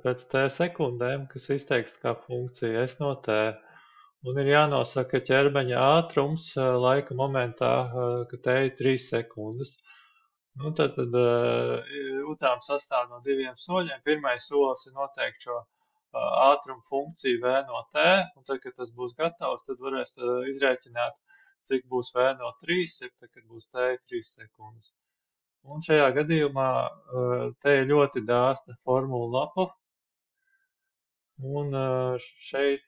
pēc t sekundēm, kas izteikts kā funkcija s no t. Un ir jānosaka ķermeņa ātrums laika momentā, ka te ir 3 sekundes. Nu, tad uzdevums sastāv no 2 soļiem. Pirmais solis ir noteikt šo ātrumu funkciju v no t, un tad, kad tas būs gatavs, tad varēs izrēķināt, cik būs v no 3, tad, kad būs t 3 sekundes. Un šajā gadījumā te ir ļoti dāsna formula lapa, un šeit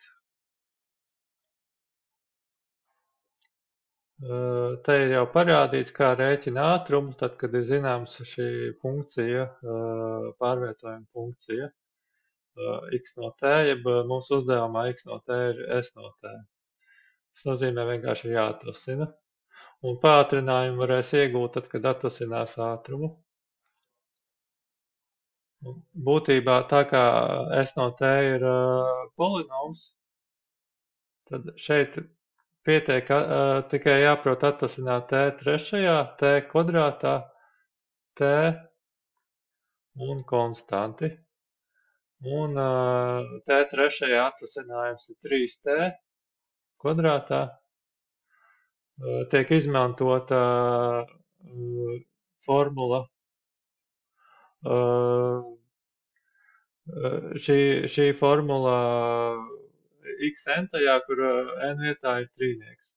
te ir jau parādīts, kā rēķina ātrumu, tad, kad ir zināms šī funkcija, pārvietojuma funkcija, x no t, jeb mūsu uzdevumā x no t ir s no t. Tas nozīmē vienkārši jāatrasina. Un pātrinājumu varēs iegūt tad, kad atrasinās ātrumu. Un būtībā tā kā s no t ir polinoms, tad šeit pietiek tikai jāprot atrasināt t trešajā, t kvadrātā, t un konstanti. Un t trešajā atrasinājums ir 3t kvadrātā. Tiek izmantota formula. Šī formula x n-tajā, kur n vietā ir trīnieks.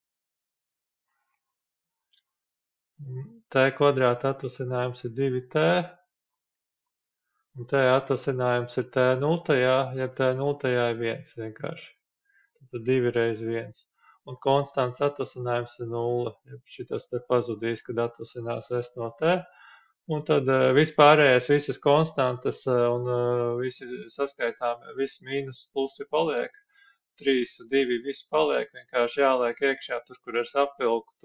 T kvadrāta atrasinājums ir 2t, un t atrasinājums ir t nultajā, ja t nultajā ir 1 vienkārši. Tad 2 reiz 1. Un konstants atrasinājums ir 0, ja šitas te pazudīs, kad atrasinās s no t. Un tad vispārējais, visas konstantas un visi saskaitām, visi mīnus plusi paliek. 3, 2, viss paliek, vienkārši jāliek iekšā tur, kur es apvilku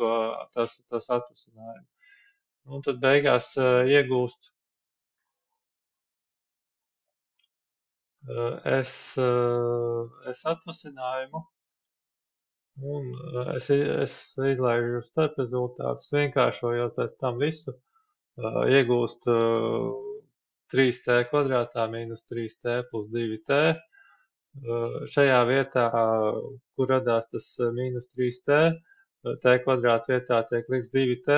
tas atrasinājumu. Un tad beigās iegūst es atrasinājumu, un es izlaižu starp rezultātus, vienkāršojot pēc tam visu, iegūst 3t kvadrātā mīnus 3t plus 2t. Šajā vietā, kur radās tas mīnus 3t, t kvadrāta vietā tiek likts 2t,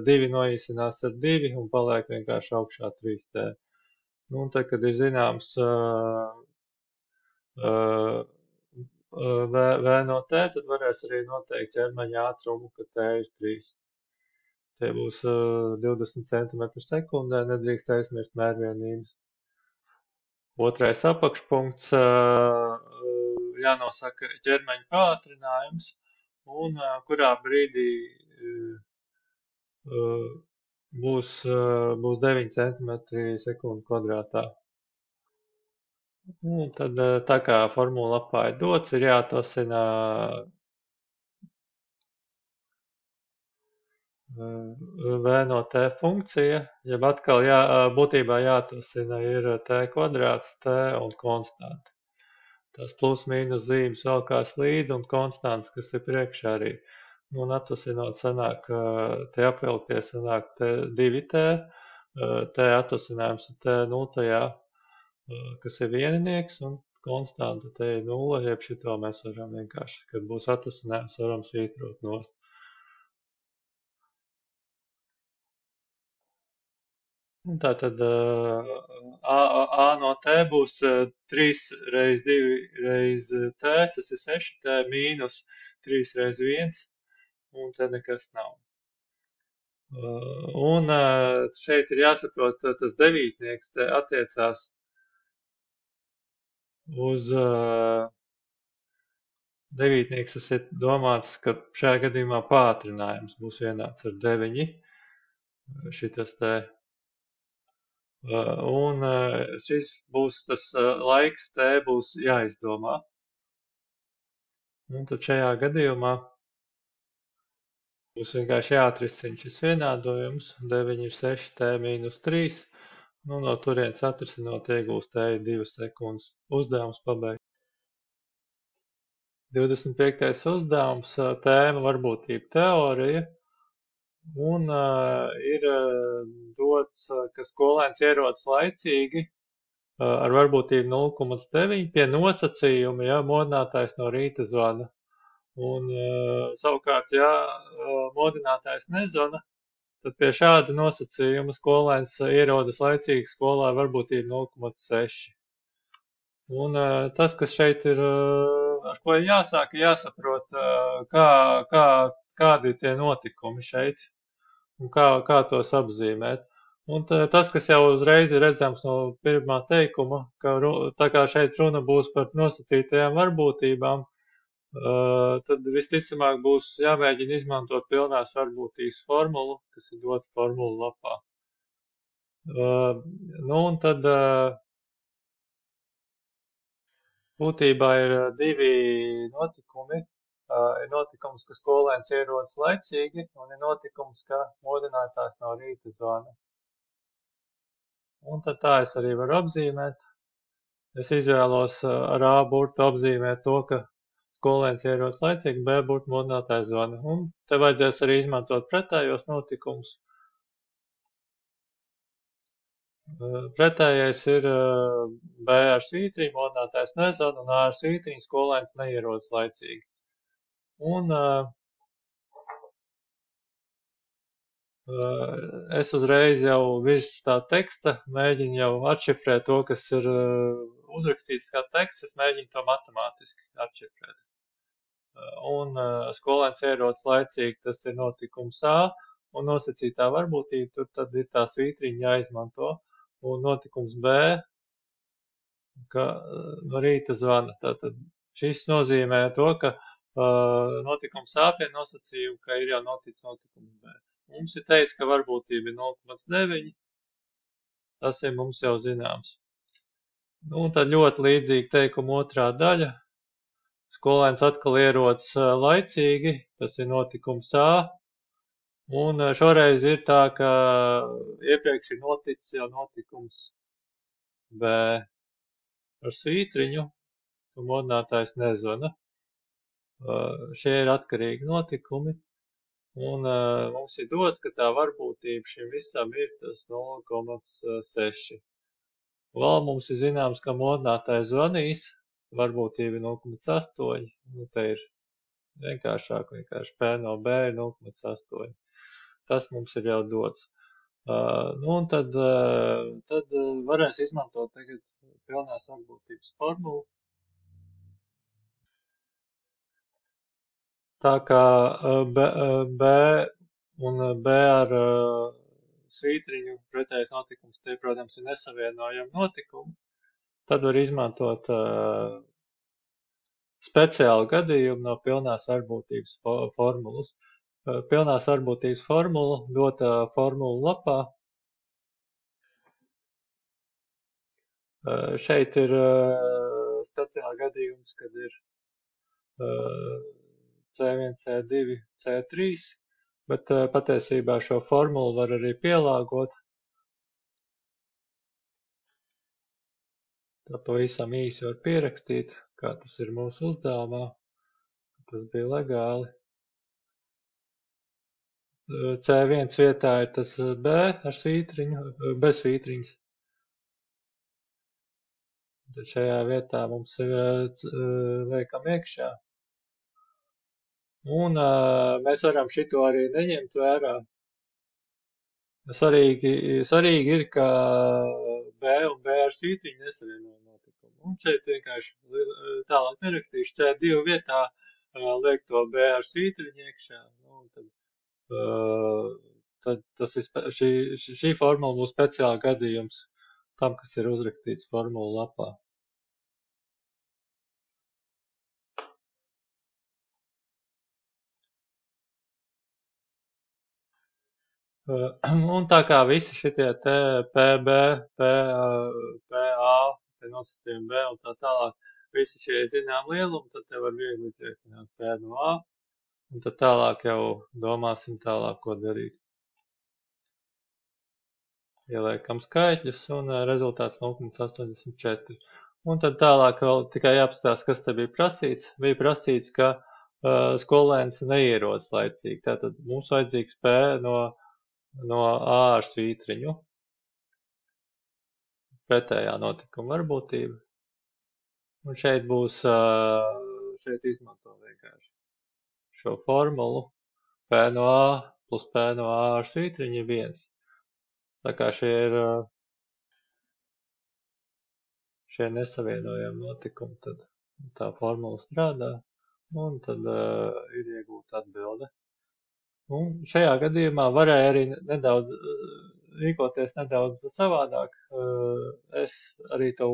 2 noīsinās ar 2 un paliek vienkārši augšā 3t. Nu, un tad, kad ir zināms v no t, tad varēs arī noteikt ķermeņa ātrumu, ka t ir 3. Tie būs 20 cm sekundē, nedrīkst aizmirst mērvienības. Otrais apakšpunkts jānosaka ķermeņa pātrinājums un kurā brīdī būs 9 cm sekundi kvadrātā. Un tad tā kā formula lapā ir dots, ir jāatrasina v no t funkcija, jeb atkal būtībā jāatrasina ir t kvadrāts, t un konstanta. Tas plus mīnus zīmes valkās līdzi un konstants, kas ir priekšā arī. Nu, un atrasinot sanāk, te apvilkties sanāk 2t, t atrasinājums ir t nultajā, kas ir vieninieks, un konstanta te ir 0, jeb šito mēs varam vienkārši, kad būs atrasinājums, varam svītrot nost. Un tātad a no t būs 3 reiz 2 reiz t, tas ir 6t mīnus 3 reiz 1, un te nekas nav. Un šeit ir jāsaprot, tas devītnieks te attiecās uz devītnieks, tas ir domāts, ka šajā gadījumā pātrinājums būs vienāds ar 9, šitas te. Un šis būs tas laiks, t būs jāizdomā. Un tad šajā gadījumā būs vienkārši jāatrisina šis vienādojums. 9 ir 6t mīnus 3. Nu, no turienes atrisinot iegūst t 2 sekundes. Uzdevums pabeigts. 25. uzdevums, tēma varbūtība teorija. Un ir dots, ka skolēns ierodas laicīgi ar varbūtību 0,9 pie nosacījuma, ja modinātājs no rīta zvana. Un savukārt, ja modinātājs nezvana, tad pie šāda nosacījuma skolēns ierodas laicīgi skolā varbūtību 0,6. Un tas, kas šeit ir, ar ko jāsāk, jāsaprot, kādi ir tie notikumi šeit un kā tos apzīmēt. Un tas, kas jau uzreiz ir redzams no pirmā teikuma, ka tā kā šeit runa būs par nosacītajām varbūtībām, tad visticamāk būs jāmēģina izmantot pilnās varbūtības formulu, kas ir dota formulu lapā. Nu, un tad būtībā ir divi notikumi. Ir notikums, ka skolēns ierodas laicīgi, un ir notikums, ka modinātājs no rīta zvana. Un tad tā es arī varu apzīmēt. Es izvēlos ar A burtu apzīmēt to, ka skolēns ierodas laicīgi, B burtu modinātājs zvana. Un te vajadzēs arī izmantot pretējos notikumus. Pretējais ir B ar svītriņu, modinātājs nezvana, un A ar svītriņu skolēns neierodas laicīgi. Un es uzreiz jau virs tā teksta mēģinu jau atšifrēt to, kas ir uzrakstīts kā teksts, es mēģinu to matemātiski atšifrēt. Un skolēns ierodas laicīgi, tas ir notikums A, un nosacītā varbūtība, tur tad ir tā svītriņa jāizmanto, un notikums B, ka no rīta zvana. Tātad šis nozīmē to, ka notikums A pie nosacījuma, ka ir jau noticis notikums B. Mums ir teikts, ka varbūtība ir 0,9. Tas ir mums jau zināms. Nu, un tad ļoti līdzīgi teikuma otrā daļa. Skolēns atkal ierodas laicīgi, tas ir notikums A. Un šoreiz ir tā, ka iepriekš ir noticis jau notikums B ar svītriņu, ka modinātājs nezvana. Šie ir atkarīgi notikumi. Un mums ir dots, ka tā varbūtība šim visam ir tas 0,6. Vēl mums ir zināms, ka modinātājs zvanīs, varbūtība ir 0,8. Nu, te ir vienkārši P no B ir 0,8. Tas mums ir jau dots. Nu, un tad varēs izmantot tagad pilnās varbūtības formulu. Tā kā B un B ar svītriņu pretējais notikums, tie, protams, ir nesavienojami notikumi, tad var izmantot speciālu gadījumu no pilnās varbūtības formulas. Pilnās varbūtības formula dota formulu lapā. Šeit ir speciāli gadījums, kad ir C1, C2, C3, bet patiesībā šo formulu var arī pielāgot. Tā pavisam īsi var pierakstīt, kā tas ir mūsu uzdevumā. Tas bija legāli. C1 vietā ir tas B ar svītriņu, bez svītriņas. Tad šajā vietā mums ir liekam iekšā. Un mēs varam šito arī neņemt vērā. Svarīgi ir, ka B un B ar svītriņu nesavieno notikumu. Un šeit vienkārši tālāk nerakstīšu C2 vietā liek to B ar svītriņu iekšā. Nu, tad tas ir šī formula būs speciāli gadījums tam, kas ir uzrakstīts formulu lapā. Un tā kā visi šitie te PB, PA, nosacījumi B un tā tālāk, visi šie zinām lielumi, tad te var viegli izrēķināt P no A, un tad tālāk jau domāsim tālāk, ko darīt. Ieliekam skaitļus un rezultāts 0,84. Un tad tālāk vēl tikai jāapskatās, kas te bija prasīts. Bija prasīts, ka skolēns neierodas laicīgi. Tātad mums vajadzīgs P no A ar svītriņu. Pretējā notikuma varbūtība. Un šeit būs, šeit izmanto vienkārši šo formulu. P no A plus P no A ar svītriņu ir 1. Tā kā šie nesavienojami notikumi, tad tā formula strādā. Un tad ir iegūta atbilde. Un šajā gadījumā varēja arī nedaudz rīkoties nedaudz savādāk. Es arī to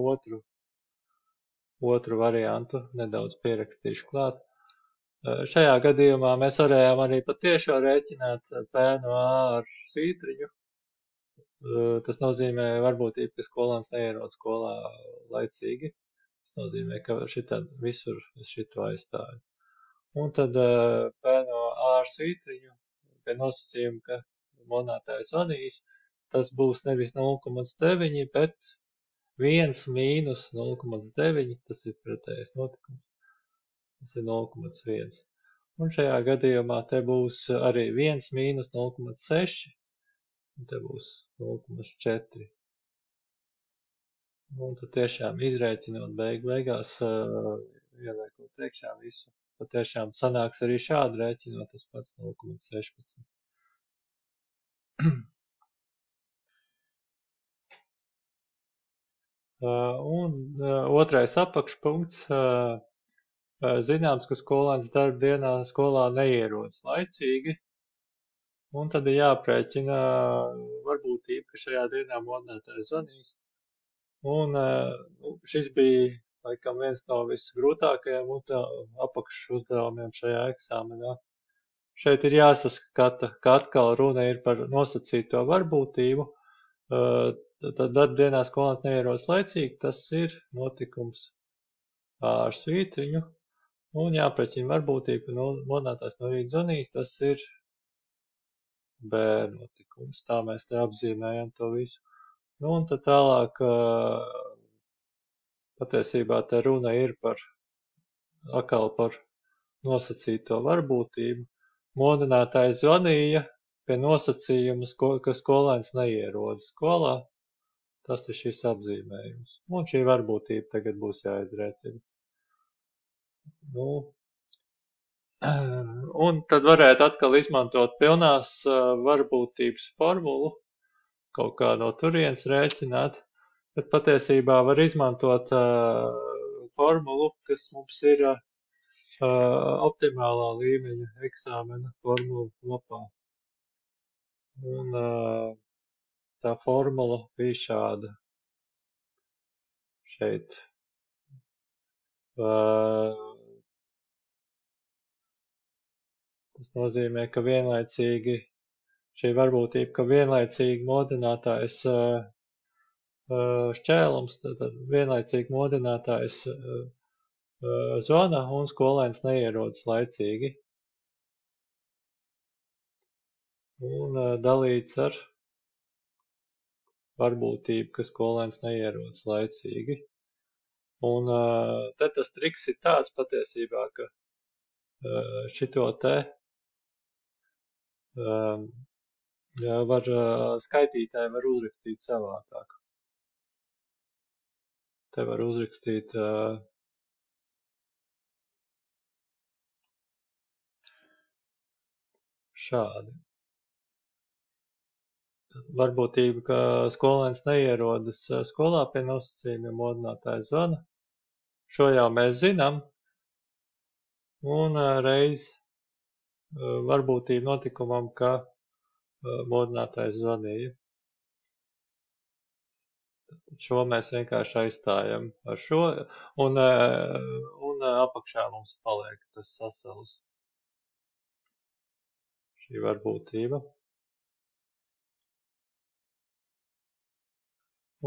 otru variantu nedaudz pierakstīšu klāt. Šajā gadījumā mēs varējām arī patiešo rēķināt P no A ar svītriņu. Tas nozīmē varbūtību, ka skolēns neierod skolā laicīgi. Tas nozīmē, ka šitad visur es šito aizstāju. Un tad P no A ar svītriņu pie nosacījuma, ka monētājs zvanīs, tas būs nevis 0,9, bet 1 mīnus 0,9, tas ir pretējais notikums. Tas ir 0,1. Un šajā gadījumā te būs arī 1 mīnus 0,6, un te būs 0,4. Un tad tiešām izrēķinot beigās, ieliekot iekšā visu, patiešām sanāks arī šādi rēķinot tas pats 0,16. Un otrais apakšpunkts. Zināms, ka skolēns darba dienā skolā neierodas laicīgi, un tad ir jāprēķina varbūtība, ka šajā dienā monētājs zvanīs. Un šis bija, laikam, viens no visgrūtākajiem apakšu uzdevumiem šajā eksāmenā. Šeit ir jāsaskata, ka atkal runa ir par nosacīto varbūtību. Tad darba dienā skolēns neierodas laicīgi, tas ir notikums ar svītriņu. Un jāpreķina varbūtība, ka monētājs no rīta zvanīs, tas ir B notikums. Tā mēs te apzīmējam to visu. Nu, un tad tālāk patiesībā te runa ir atkal par nosacīto varbūtību. Modinātājs zvanīja pie nosacījuma, ka skolēns neierodas skolā. Tas ir šis apzīmējums. Un šī varbūtība tagad būs jāizrēķina. Nu, un tad varētu atkal izmantot pilnās varbūtības formulu, kaut kā no turienes rēķināt, bet patiesībā var izmantot formulu, kas mums ir optimālā līmeņa eksāmena formula lapā. Un tā formula bija šāda. Šeit. Tas nozīmē, ka vienlaicīgi šī varbūtība, ka vienlaicīgi modinātājs šķēlums, tad vienlaicīgi modinātājs zvana un skolēns neierodas laicīgi. Un dalīts ar varbūtību, ka skolēns neierodas laicīgi. Un te tas triks ir tāds patiesībā, ka šito te skaitītāji var uzrakstīt savādāk. Te var uzrakstīt šādi. Varbūtība, ka skolēns neierodas skolā pie nosacījumiem modinātājs zvana. Šo jau mēs zinām. Un reiz varbūtība notikumam, ka modinātājs zvanīja. Šo mēs vienkārši aizstājam ar šo, un apakšā mums paliek tas sasalis. Šī varbūtība.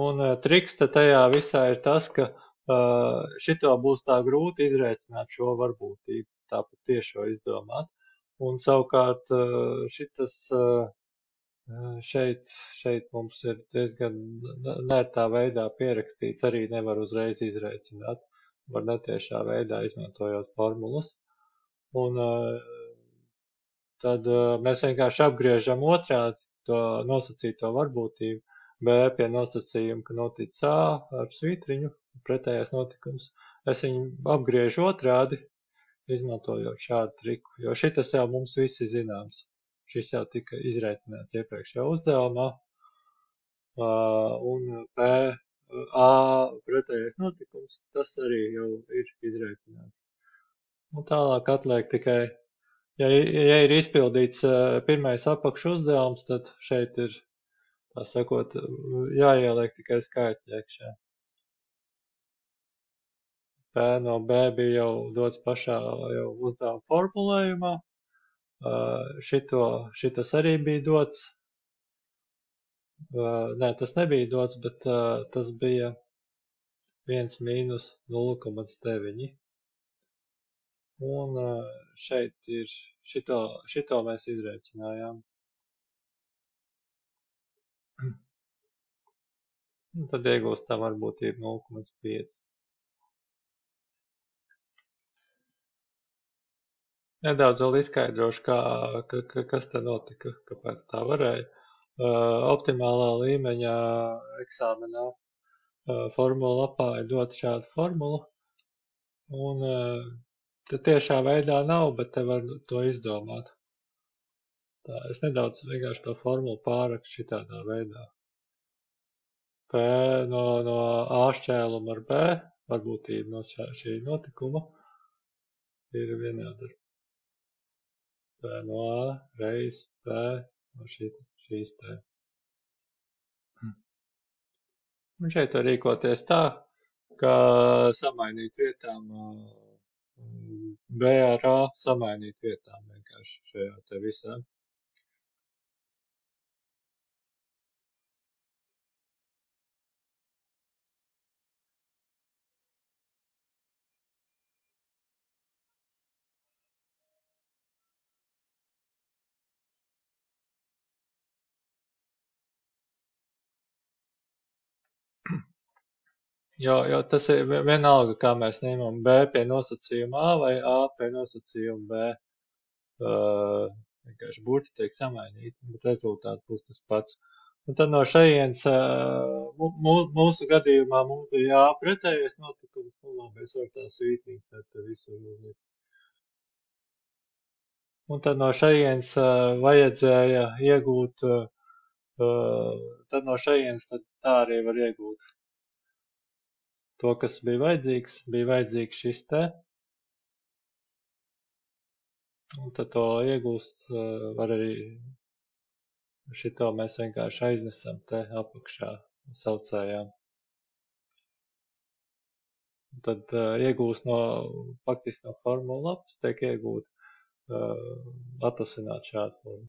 Un triks tajā visā ir tas, ka šito būs tā grūti izrēķināt šo varbūtību, tāpat tiešo izdomāt. Un savukārt šitas šeit mums ir diezgan nērtā veidā pierakstīts, arī nevar uzreiz izrēķināt, var netiešā veidā izmantojot formulas. Un tad mēs vienkārši apgriežam otrādi to nosacīto varbūtību, B pie nosacījuma, ka notic A ar svītriņu, pretējais notikums. Es viņu apgriežu otrādi, izmantojot šādu triku, jo šitas jau mums visi zināms. Šis jau tika izrēķināts iepriekšējā uzdevumā. Un P, A pretējais notikums, tas arī jau ir izrēķināts. Un tālāk atliek tikai, ja ir izpildīts pirmais apakšu uzdevums, tad šeit ir Tā sakot, jāieliek tikai skaitļi iekšā. P no B bija jau dots pašā jau uzdevuma formulējumā. Šitas arī bija dots. Nē, tas nebija dots, bet tas bija 1 mīnus 0,9. Un šeit ir, šito mēs izrēķinājām. Un tad iegūstam varbūtību 0,5. Nedaudz vēl izskaidrošu, kas te notika, kāpēc tā varēja. Optimālā līmeņa eksāmenā formula lapā ir dota šāda formula. Un te tiešā veidā nav, bet te var to izdomāt. Tā, es nedaudz vienkārši to formulu pārrakstu šitādā veidā. P no A šķēluma ar B, varbūtība no šī notikuma, ir vienāda ar P no A reiz P no šīs te. Un šeit var rīkoties tā, ka samainīt vietām B ar A, samainīt vietām vienkārši šajā te visā. Jo tas ir vienalga, kā mēs ņemam B pie nosacījuma A vai A pie nosacījuma B. Vienkārši burti tiek samainīti, bet rezultāts būs tas pats. Un tad no šejienes mūsu gadījumā mums bija A pretējais notikums, nu labi, es varu tās svītrīgas ar te visu uzlikt. Un tad no šejienes vajadzēja iegūt, tad no šejienes tad tā arī var iegūt. To, kas bija vajadzīgs šis te. Un tad to iegūst var arī, šito mēs vienkārši aiznesam te apakšā saucējām. Un tad iegūst faktiski no formula lapas tiek iegūt atrasināt šādu formu.